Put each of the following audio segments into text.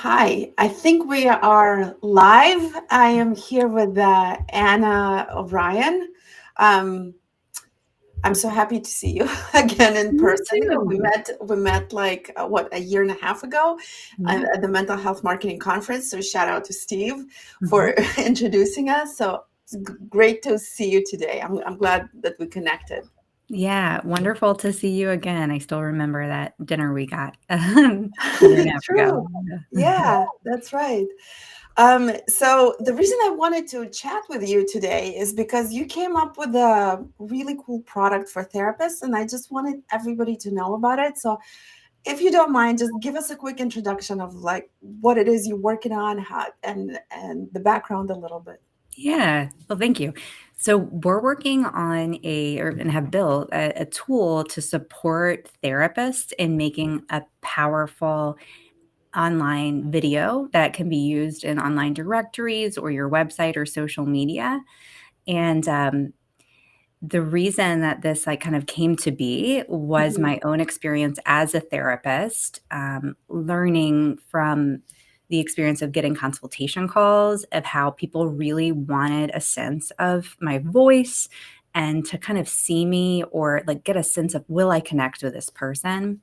Hi, I think we are live. I am here with Anna O'Brien. Um, I'm so happy to see you again in Me person. We too. met. We met like what, a year and a half ago Yeah. at the Mental Health Marketing Conference. So shout out to Steve for Mhm. introducing us. So it's great to see you today. I'm glad that we connected. Yeah, wonderful to see you again. I still remember that dinner we got a year and a half ago. True. Yeah. Yeah, that's right. So the reason I wanted to chat with you today is because you came up with a really cool product for therapists, and I just wanted everybody to know about it. So if you don't mind, just give us a quick introduction of like what it is you're working on, how, and the background a little bit. Yeah. Well, thank you. So we're working on and have built a tool to support therapists in making a powerful online video that can be used in online directories or your website or social media. And the reason that this like kind of came to be was Mhm. my own experience as a therapist, learning from the experience of getting consultation calls of how people really wanted a sense of my voice and to kind of see me or like get a sense of will I connect with this person,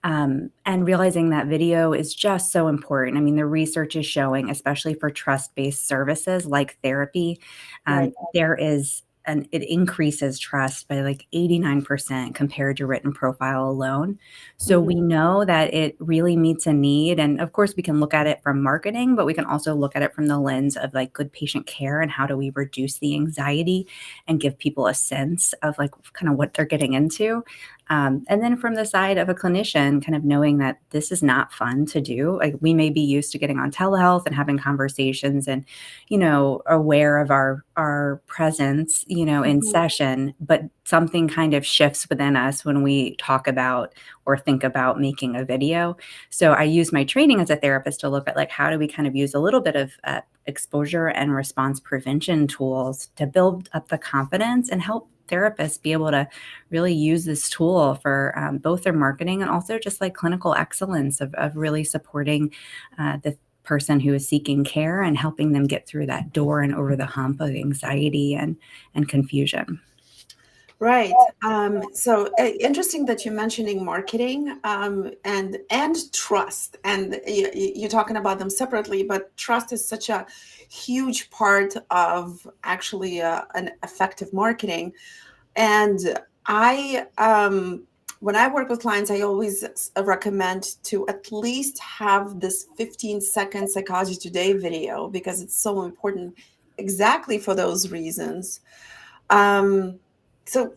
and realizing that video is just so important. I mean, the research is showing, especially for trust-based services like therapy, Right. there is and it increases trust by like 89% compared to written profile alone. So Mhm. we know that it really meets a need. And of course, we can look at it from marketing, but we can also look at it from the lens of like good patient care and how do we reduce the anxiety and give people a sense of like kind of what they're getting into. And then from the side of a clinician, kind of knowing that this is not fun to do. Like we may be used to getting on telehealth and having conversations and, aware of our presence, in Mhm. session, but something kind of shifts within us when we talk about or think about making a video. So I use my training as a therapist to look at like how do we kind of use a little bit of exposure and response prevention tools to build up the confidence and help therapists be able to really use this tool for both their marketing and also just like clinical excellence of really supporting the person who is seeking care and helping them get through that door and over the hump of anxiety and confusion. Right. So interesting that you're mentioning marketing and trust, and you're talking about them separately, but trust is such a huge part of actually an effective marketing. And I, when I work with clients, I always recommend to at least have this 15-second Psychology Today video because it's so important, exactly for those reasons. Um, so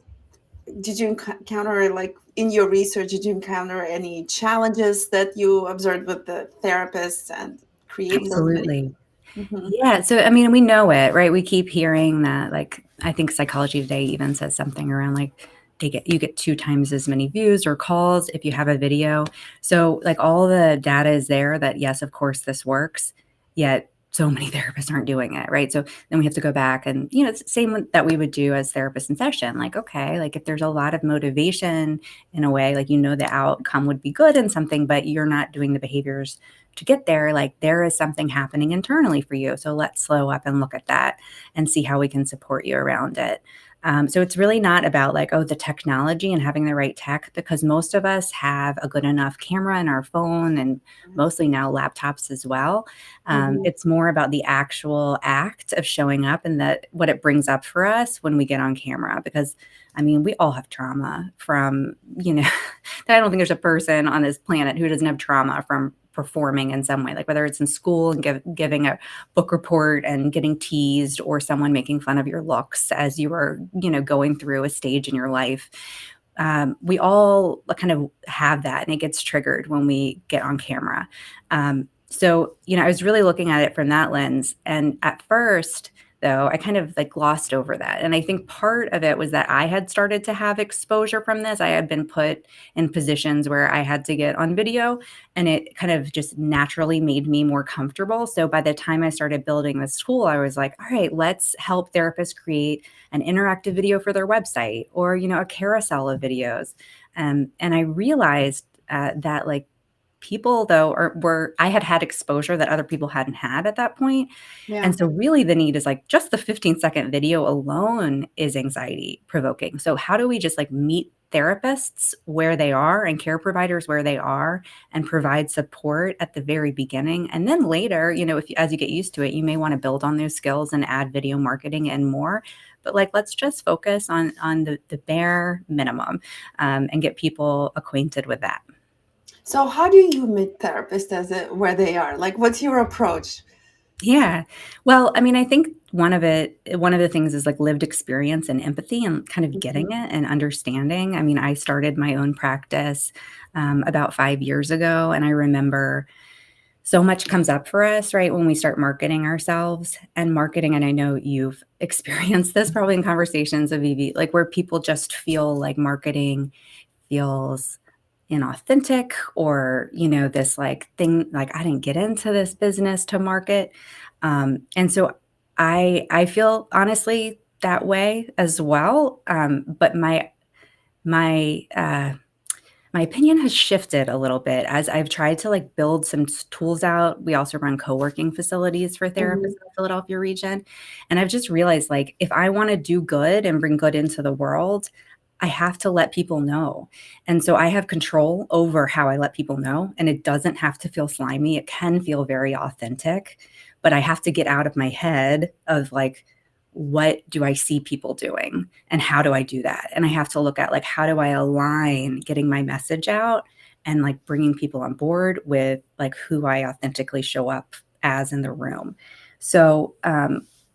did you encounter, like in your research, did you encounter any challenges that you observed with the therapists and creating those videos? Absolutely. Hmm. Yeah. So, I mean, we know it, right? We keep hearing that, like, I think Psychology Today even says something around like, you get 2 times as many views or calls if you have a video. So, like, all the data is there that, yes, of course, this works, yet so many therapists aren't doing it, right? So then we have to go back and, it's the same that we would do as therapists in session. Like, okay, like if there's a lot of motivation in a way, like, the outcome would be good in something, but you're not doing the behaviors to get there, like there is something happening internally for you. So let's slow up and look at that and see how we can support you around it. So it's really not about like, oh, the technology and having the right tech, because most of us have a good enough camera in our phone and mostly now laptops as well. Hmm. It's more about the actual act of showing up and that what it brings up for us when we get on camera. Because I mean, we all have trauma from, I don't think there's a person on this planet who doesn't have trauma from performing in some way, like whether it's in school and giving a book report and getting teased or someone making fun of your looks as you were, going through a stage in your life. We all kind of have that and it gets triggered when we get on camera. So, I was really looking at it from that lens. And at first, though, I kind of like glossed over that. And I think part of it was that I had started to have exposure from this. I had been put in positions where I had to get on video and it kind of just naturally made me more comfortable. So by the time I started building this tool, I was like, all right, let's help therapists create an interactive video for their website or, a carousel of videos. And I realized that like people though were I had exposure that other people hadn't had at that point. Yeah. And so really the need is like just the 15-second video alone is anxiety provoking. So how do we just like meet therapists where they are and care providers where they are and provide support at the very beginning? And then later, if as you get used to it, you may want to build on those skills and add video marketing and more. But like, let's just focus on the bare minimum, and get people acquainted with that. So how do you meet therapists where they are? Like, what's your approach? Yeah. Well, I mean, I think one of the things is like lived experience and empathy and kind of getting Mhm. it and understanding. I mean, I started my own practice about 5 years ago, and I remember so much comes up for us, right, when we start marketing ourselves and marketing. And I know you've experienced this probably in conversations of EV, like where people just feel like marketing feels inauthentic, or this like thing, like I didn't get into this business to market. And so I feel honestly that way as well. But my my opinion has shifted a little bit as I've tried to like build some tools out. We also run co-working facilities for therapists Mhm. in the Philadelphia region. And I've just realized like if I want to do good and bring good into the world, I have to let people know. And so I have control over how I let people know. And it doesn't have to feel slimy. It can feel very authentic, but I have to get out of my head of like, what do I see people doing and how do I do that? And I have to look at like, how do I align getting my message out and like bringing people on board with like who I authentically show up as in the room. So,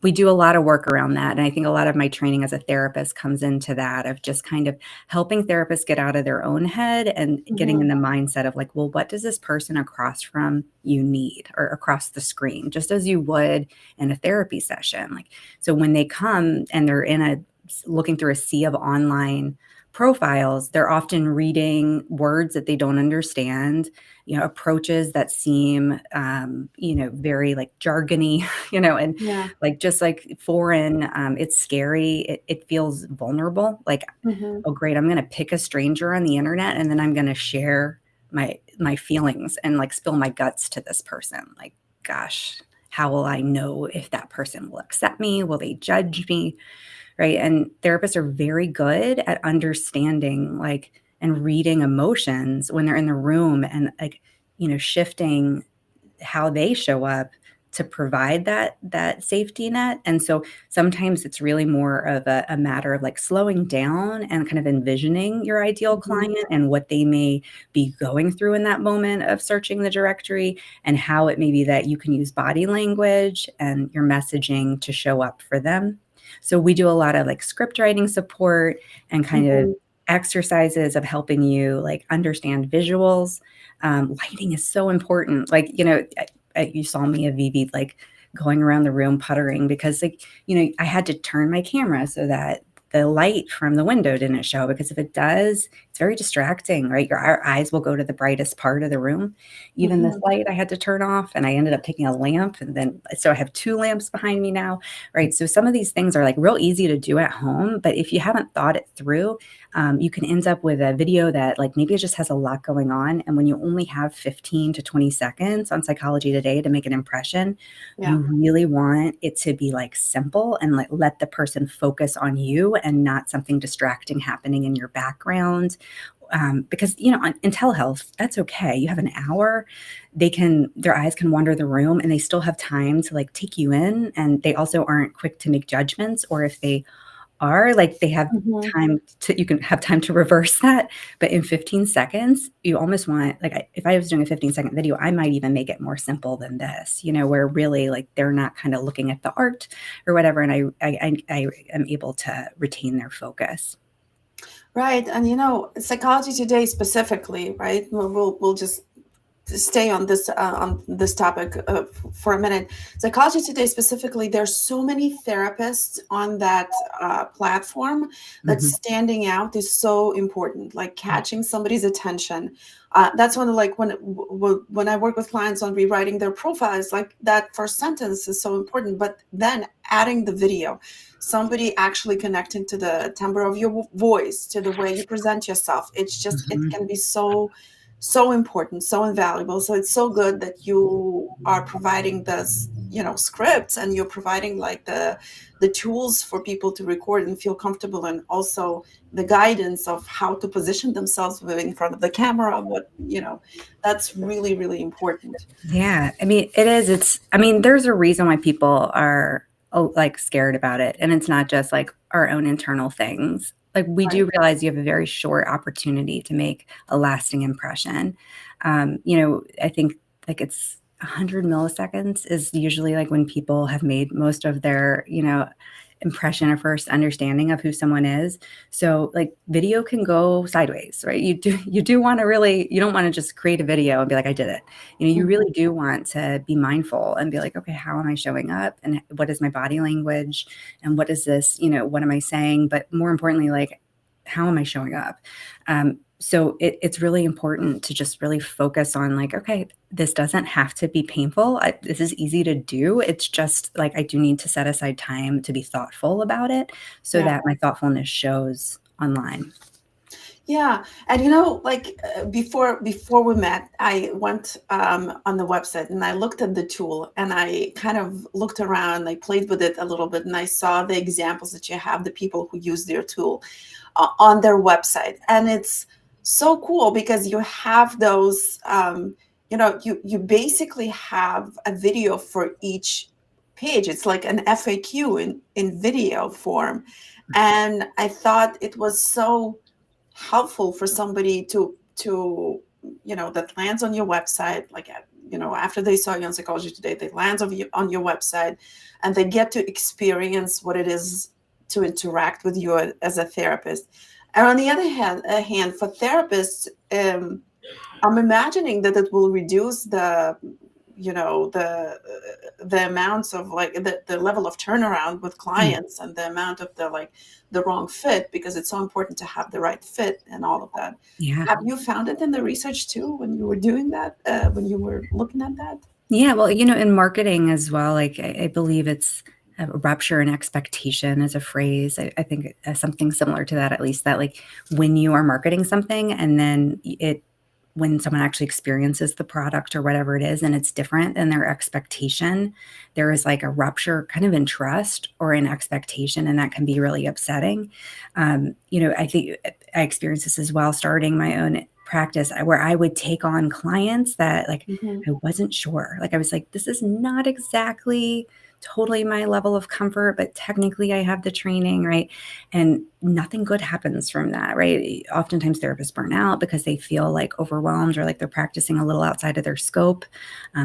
we do a lot of work around that. And I think a lot of my training as a therapist comes into that of just kind of helping therapists get out of their own head and getting in Mhm. the mindset of like, well, what does this person across from you need, or across the screen, just as you would in a therapy session? Like, so when they come and they're looking through a sea of online profiles, they're often reading words that they don't understand, approaches that seem, very like jargony, and Yeah. like just like foreign. It's scary. It feels vulnerable. Like, Mhm. oh, great, I'm going to pick a stranger on the internet and then I'm going to share my feelings and like spill my guts to this person. Like, gosh, how will I know if that person will accept me? Will they judge me? Right? And therapists are very good at understanding like and reading emotions when they're in the room and like, shifting how they show up to provide that safety net. And so sometimes it's really more of a matter of like slowing down and kind of envisioning your ideal Mhm. client and what they may be going through in that moment of searching the directory, and how it may be that you can use body language and your messaging to show up for them. So we do a lot of like script writing support and kind of Mhm. exercises of helping you like understand visuals. Lighting is so important. Like, you saw me a VV like going around the room puttering because like, I had to turn my camera so that the light from the window didn't show, because if it does, it's very distracting, right? Our eyes will go to the brightest part of the room. Even this Mhm. light I had to turn off, and I ended up taking a lamp, and then so I have two lamps behind me now, right? So some of these things are like real easy to do at home, but if you haven't thought it through, you can end up with a video that like maybe it just has a lot going on. And when you only have 15 to 20 seconds on Psychology Today to make an impression, Yeah. you really want it to be like simple and like let the person focus on you and not something distracting happening in your background. Because in telehealth, that's okay. You have an hour, their eyes can wander the room and they still have time to like take you in, and they also aren't quick to make judgments, or if they are, like, they have Mhm. you can have time to reverse that. But in 15 seconds, you almost want, like, if I was doing a 15-second video, I might even make it more simple than this, where really, like, they're not kind of looking at the art or whatever, and I am able to retain their focus. Right. And Psychology Today specifically, right? We'll just stay on this topic for a minute. Psychology Today specifically, there's so many therapists on that platform that Mhm. standing out is so important. Like catching somebody's attention. That's when, like, when I work with clients on rewriting their profiles, like that first sentence is so important. But then adding the video, somebody actually connecting to the timbre of your voice, to the way you present yourself. It Mhm. can be so so important, so invaluable. So it's so good that you are providing this, scripts, and you're providing like the tools for people to record and feel comfortable, and also the guidance of how to position themselves in front of the camera. That's really, really important. Yeah, I mean, it is. I mean, there's a reason why people are like scared about it. And it's not just like our own internal things. Like, we Right. do realize you have a very short opportunity to make a lasting impression. I think like it's 100 milliseconds is usually like when people have made most of their, impression or first understanding of who someone is. So like video can go sideways, right? You do want to really, you don't want to just create a video and be like, I did it. You Mhm. really do want to be mindful and be like, okay, how am I showing up? And what is my body language? And what is this, what am I saying? But more importantly, like, how am I showing up? So it's really important to just really focus on like, okay, this doesn't have to be painful. This is easy to do. It's just like I do need to set aside time to be thoughtful about it so Yeah. that my thoughtfulness shows online. Yeah, and like before we met, I went on the website and I looked at the tool, and I kind of looked around. I played with it a little bit, and I saw the examples that you have, the people who use their tool on their website, and it's so cool because you have those. You basically have a video for each page. It's like an FAQ in video form, and I thought it was so helpful for somebody that lands on your website, like after they saw you on Psychology Today, they land on your website, and they get to experience what it is to interact with you as a therapist. And on the other hand, for therapists, I'm imagining that it will reduce the amounts of like the level of turnaround with Mm. clients, and the amount of the wrong fit, because it's so important to have the right fit and all of that. Yeah. Have you found it in the research too, when you were doing that, when you were looking at that? Yeah, well, in marketing as well, like I believe it's a rupture and expectation as a phrase. I think something similar to that, at least that like when you are marketing something and then when someone actually experiences the product or whatever it is and it's different than their expectation, there is like a rupture kind of in trust or in expectation, and that can be really upsetting. I think I experienced this as well starting my own practice where I would take on clients that like Mhm. I wasn't sure. Like I was like, this is not exactly totally my level of comfort, but technically I have the training, right? And nothing good happens from that, right? Oftentimes therapists burn out because they feel like overwhelmed or like they're practicing a little outside of their scope.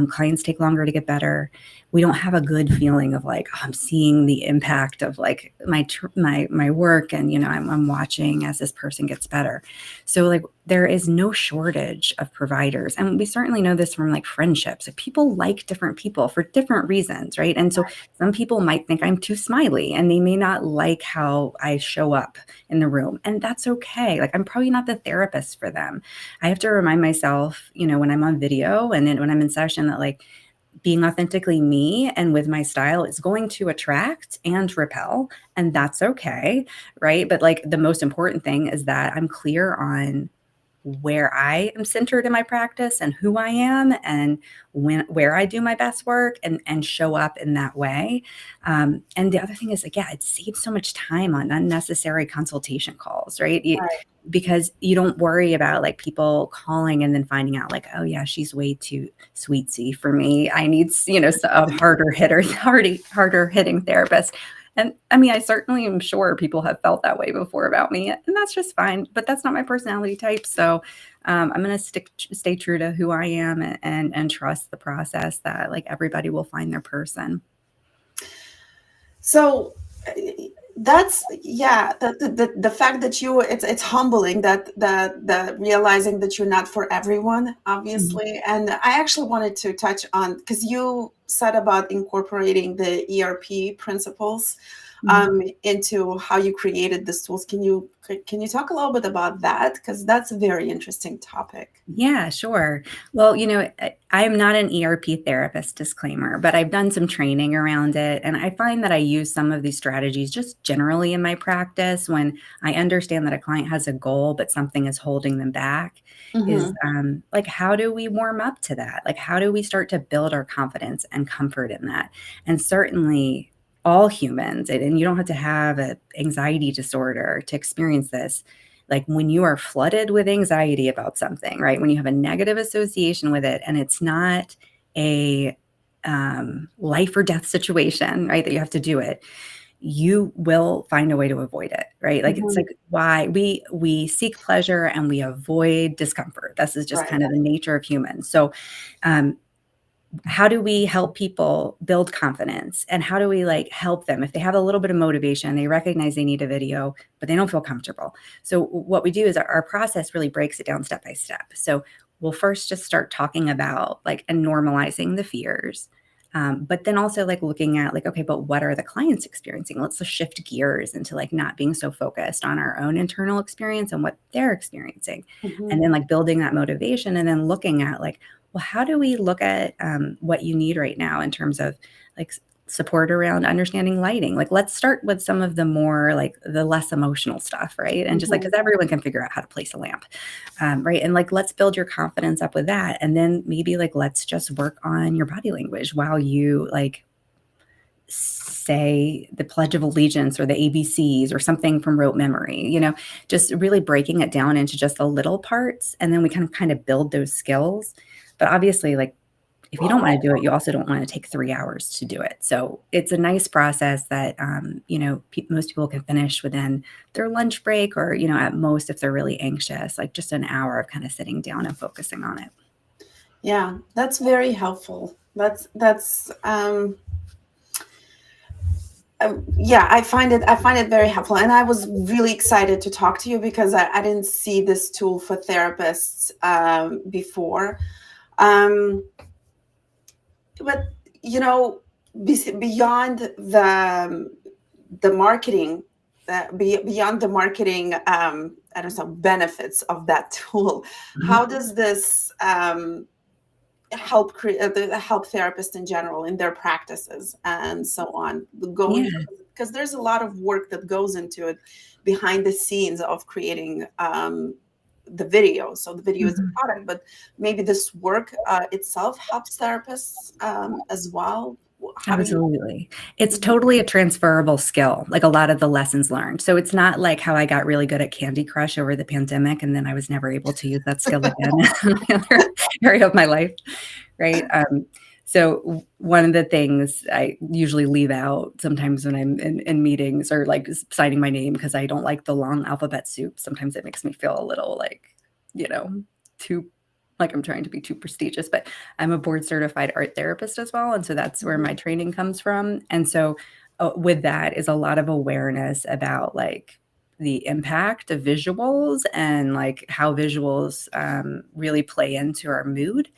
Clients take longer to get better. We don't have a good feeling of like, oh, I'm seeing the impact of like my work, and I'm watching as this person gets better. So like there is no shortage of providers, and we certainly know this from like friendships. Like people like different people for different reasons, right? And so some people might think I'm too smiley, and they may not like how I show up in the room, and that's okay. Like I'm probably not the therapist for them. I have to remind myself, when I'm on video and then when I'm in session, that like being authentically me and with my style is going to attract and repel, and that's okay, right? But like the most important thing is that I'm clear on where I am centered in my practice and who I am, and where I do my best work, and show up in that way. And the other thing is like, yeah, it saves so much time on unnecessary consultation calls, right? Right. Because you don't worry about like people calling and then finding out like, oh yeah, she's way too sweetsy for me. I need, a harder hitting therapist. And I mean, I certainly am sure people have felt that way before about me, and that's just fine. But that's not my personality type. So I'm going to stay true to who I am, and trust the process that like everybody will find their person. So that's, yeah, the fact that it's humbling, that realizing that you're not for everyone, Mhm. obviously. And I actually wanted to touch on, because you said about incorporating the ERP principles. Mhm. into how you created these tools. Can you talk a little bit about that? Because that's a very interesting topic. Yeah, sure. Well, I'm not an ERP therapist, disclaimer, but I've done some training around it. And I find that I use some of these strategies just generally in my practice when I understand that a client has a goal, but something is holding them back. Is Mm-hmm. like, how do we warm up to that? Like, how do we start to build our confidence and comfort in that? And certainly, all humans, and you don't have to have an anxiety disorder to experience this, like when you are flooded with anxiety about something, right? When you have a negative association with it and it's not a life or death situation, right? That you have to do it, you will find a way to avoid it, right? Like it's Mm-hmm. like why we seek pleasure and we avoid discomfort. This is just Right. kind of the nature of humans. So um, how do we help people build confidence, and how do we like help them if they have a little bit of motivation, they recognize they need a video but they don't feel comfortable? So what we do is our process really breaks it down step by step. So we'll first just start talking about like and normalizing the fears, but then also like looking at like, okay, but what are the clients experiencing? Let's just shift gears into like not being so focused on our own internal experience and what they're experiencing, Mm-hmm. and then like building that motivation, and then looking at like, well, how do we look at what you need right now in terms of like support around understanding lighting? Like, let's start with some of the more like the less emotional stuff, right? And just like, Mm-hmm. because everyone can figure out how to place a lamp, right? And like, let's build your confidence up with that. And then maybe like, let's just work on your body language while you like say the Pledge of Allegiance or the ABCs or something from rote memory, just really breaking it down into just the little parts. And then we kind of build those skills. But obviously, like, if you don't want to do it, you also don't want to take 3 hours to do it. So it's a nice process that, most people can finish within their lunch break, or, at most, if they're really anxious, like just an hour of kind of sitting down and focusing on it. Yeah, that's very helpful. Yeah, I find it very helpful, and I was really excited to talk to you because I didn't see this tool for therapists before. Um, but beyond the marketing, beyond the marketing, I don't know, benefits of that tool, Mhm. how does this help therapists in general in their practices and so on, going, Yeah. because there's a lot of work that goes into it behind the scenes of creating the video. So the video is the Mhm. product, but maybe this work itself helps therapists as well. How do you? Absolutely. It's Mhm. totally a transferable skill, like a lot of the lessons learned. So it's not like how I got really good at Candy Crush over the pandemic, and then I was never able to use that skill again in the other area of my life, right? So one of the things I usually leave out sometimes when I'm in meetings or like signing my name, because I don't like the long alphabet soup. Sometimes it makes me feel a little like, too like I'm trying to be too prestigious, but I'm a board certified art therapist as well. And so that's where my Mhm. training comes from. And so with that is a lot of awareness about like the impact of visuals and like how visuals really play into our mood.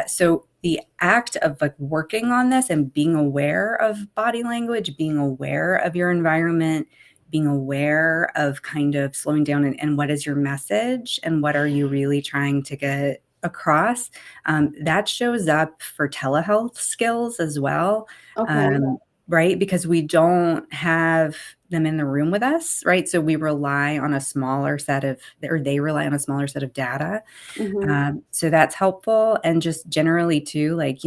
So the act of like working on this and being aware of body language, being aware of your environment, being aware of kind of slowing down and what is your message and what are you really trying to get across, that shows up for telehealth skills as well. Okay. um, right? Because we don't have them in the room with us, right? So we rely on a smaller set of, or they rely on a smaller set of data. Hmm. So that's helpful. And just generally too, like,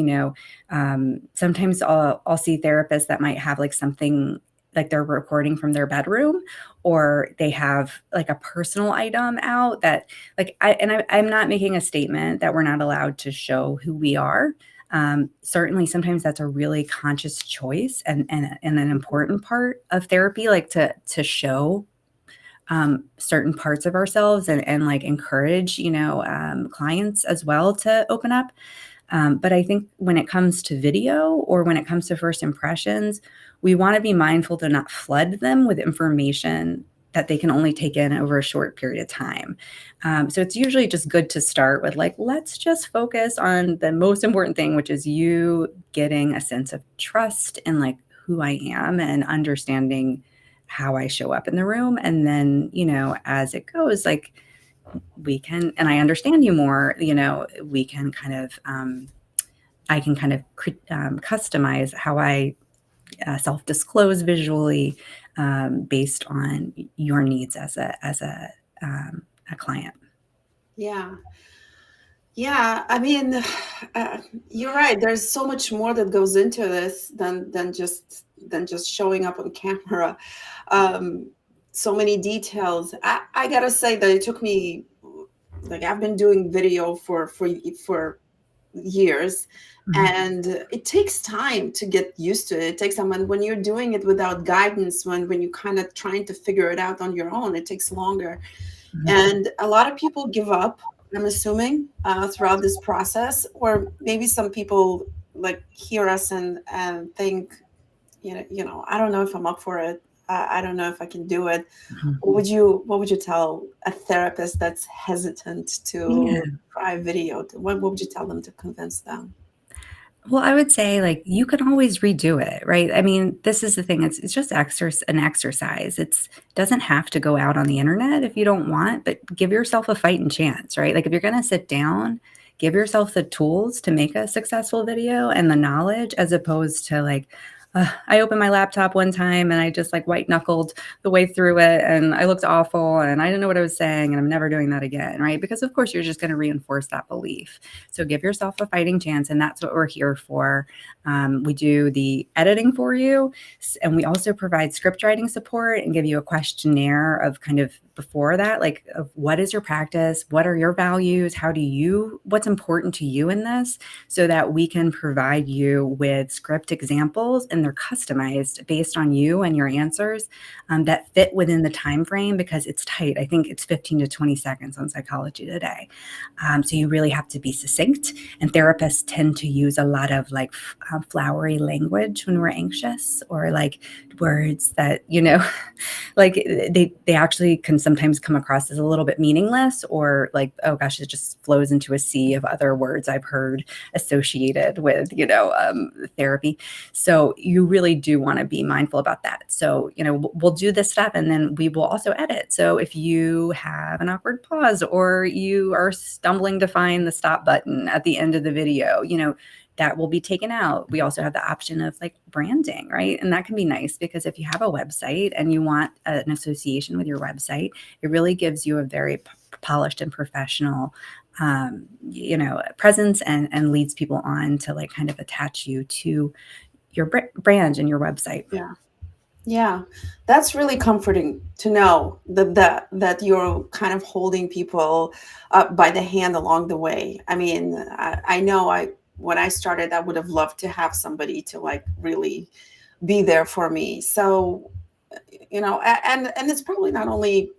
sometimes I'll see therapists that might have like something like they're recording from their bedroom, or they have like a personal item out that like, I'm not making a statement that we're not allowed to show who we are. Certainly sometimes that's a really conscious choice and an important part of therapy, like to show certain parts of ourselves and like encourage, clients as well to open up. But I think when it comes to video or when it comes to first impressions, we want to be mindful to not flood them with information that they can only take in over a short period of time. So it's usually just good to start with like, let's just focus on the most important thing, which is you getting a sense of trust and like who I am and understanding how I show up in the room. And then, as it goes, like we can, and I understand you more, we can kind of, I can kind of customize how I self-disclose visually based on your needs as a client. Yeah. Yeah, I mean, you're right. There's so much more that goes into this than just showing up on camera. Um, so many details. I gotta say that it took me, like, I've been doing video for years, Mhm. and it takes time to get used to it. It takes time, and when you're doing it without guidance, when you kind of trying to figure it out on your own, it takes longer. Mhm. And a lot of people give up, I'm assuming, throughout this process, or maybe some people like hear us and think, I don't know if I'm up for it. I don't know if I can do it. Mhm. What would you tell a therapist that's hesitant Yeah. to try video? What would you tell them to convince them? Well, I would say like you can always redo it, right? I mean, this is the thing. It's just an exercise. It doesn't have to go out on the internet if you don't want, but give yourself a fighting chance, right? Like if you're going to sit down, give yourself the tools to make a successful video and the knowledge as opposed to like I opened my laptop one time and I just like white knuckled the way through it and I looked awful and I didn't know what I was saying and I'm never doing that again, right? Because of course you're just going to reinforce that belief. So give yourself a fighting chance, and that's what we're here for. We do the editing for you, and we also provide script writing support and give you a questionnaire of kind of before that, like of what is your practice, what are your values, what's important to you in this, so that we can provide you with script examples, and they're customized based on you and your answers that fit within the time frame because it's tight. I think it's 15 to 20 seconds on Psychology Today. So you really have to be succinct. And therapists tend to use a lot of like flowery language when we're anxious, or like words that, like they actually can sometimes come across as a little bit meaningless, or like, oh gosh, it just flows into a sea of other words I've heard associated with, therapy. So you really do want to be mindful about that. So, we'll do this stuff and then we will also edit. So if you have an awkward pause or you are stumbling to find the stop button at the end of the video, that will be taken out. We also have the option of like branding, right? And that can be nice because if you have a website and you want an association with your website, it really gives you a very polished and professional presence and leads people on to like kind of attach you to your brand and your website. Yeah. Yeah, that's really comforting to know that you're kind of holding people up by the hand along the way. I mean, I know when I started, I would have loved to have somebody to like really be there for me. So, and it's probably not only,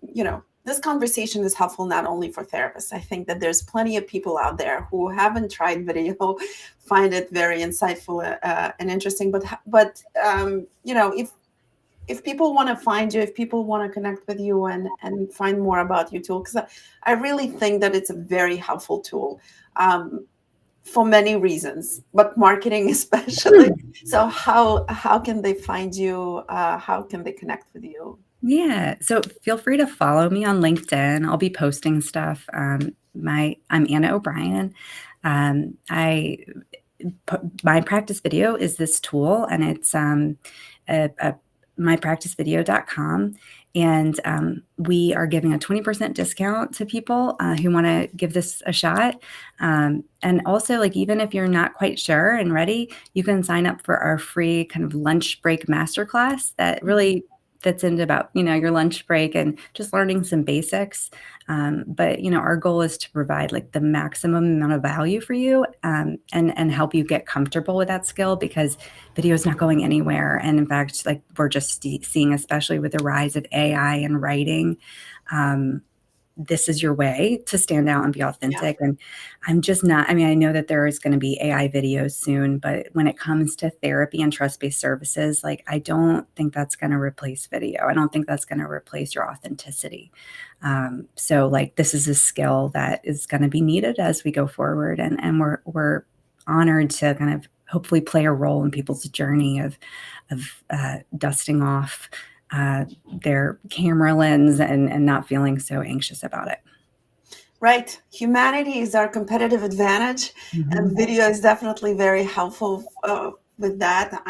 this conversation is helpful not only for therapists. I think that there's plenty of people out there who haven't tried video, find it very insightful and interesting. But if people want to find you, if people want to connect with you and find more about you too, because I really think that it's a very helpful tool for many reasons, but marketing especially. So how can they find you? How can they connect with you? Yeah. So feel free to follow me on LinkedIn. I'll be posting stuff. I'm Anna O'Brien. I my practice video is this tool, and it's a mypracticevideo.com. And we are giving a 20% discount to people who want to give this a shot. And also, like, even if you're not quite sure and ready, you can sign up for our free kind of lunch break masterclass that really fits into about, your lunch break and just learning some basics. But, our goal is to provide like the maximum amount of value for you and help you get comfortable with that skill, because video is not going anywhere. And in fact, like we're just seeing, especially with the rise of AI and writing, this is your way to stand out and be Yeah, authentic. And I'm just not, I mean, I know that there is going to be AI videos soon, but when it comes to therapy and trust-based services, like I don't think that's going to replace video. I don't think that's going to replace your authenticity. So like this is a skill that is going to be needed as we go forward. And we're honored to kind of hopefully play a role in people's journey of dusting off their camera lens and not feeling so anxious about it. Right. Humanity is our competitive advantage, and video is definitely very helpful with that.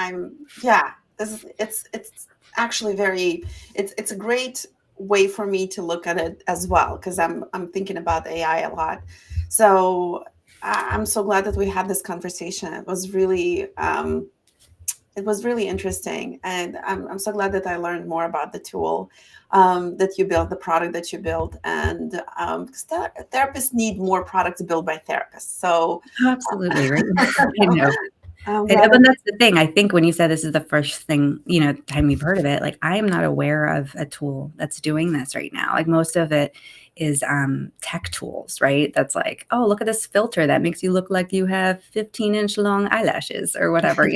It's actually it's a great way for me to look at it as well, because I'm thinking about AI a lot. So I'm so glad that we had this conversation. It was really interesting, and I'm so glad that I learned more about the tool that you built, the product that you built, and because therapists need more products built by therapists. So Absolutely, right? I know. I'm And glad but that. that's the thing. I think when you said this is the first thing, time you've heard of it, like I am not aware of a tool that's doing this right now. Like most of it is tech tools, right? That's like, oh, look at this filter that makes you look like you have 15-inch long eyelashes or whatever,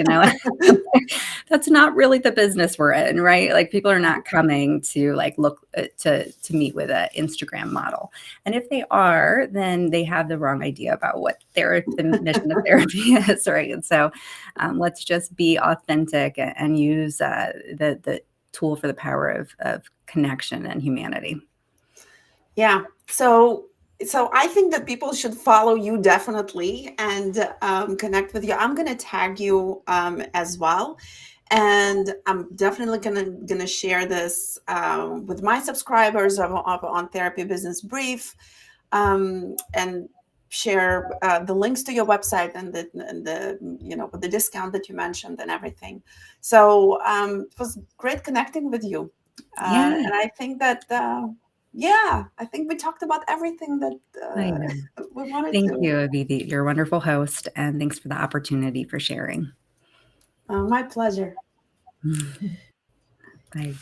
That's not really the business we're in, right? Like people are not coming to like look to meet with an Instagram model. And if they are, then they have the wrong idea about what the mission of therapy is, right? And so let's just be authentic and use the tool for the power of connection and humanity. Yeah. So I think that people should follow you definitely, and connect with you. I'm going to tag you as well, and I'm definitely gonna share this with my subscribers of on Therapy Business Brief, and share the links to your website and the with the discount that you mentioned and everything. So it was great connecting with you, Yeah, and I think that yeah, I think we talked about everything that I know. we wanted Thank to. you, Avivi. You're a wonderful host, and thanks for the opportunity for sharing. My pleasure. Bye.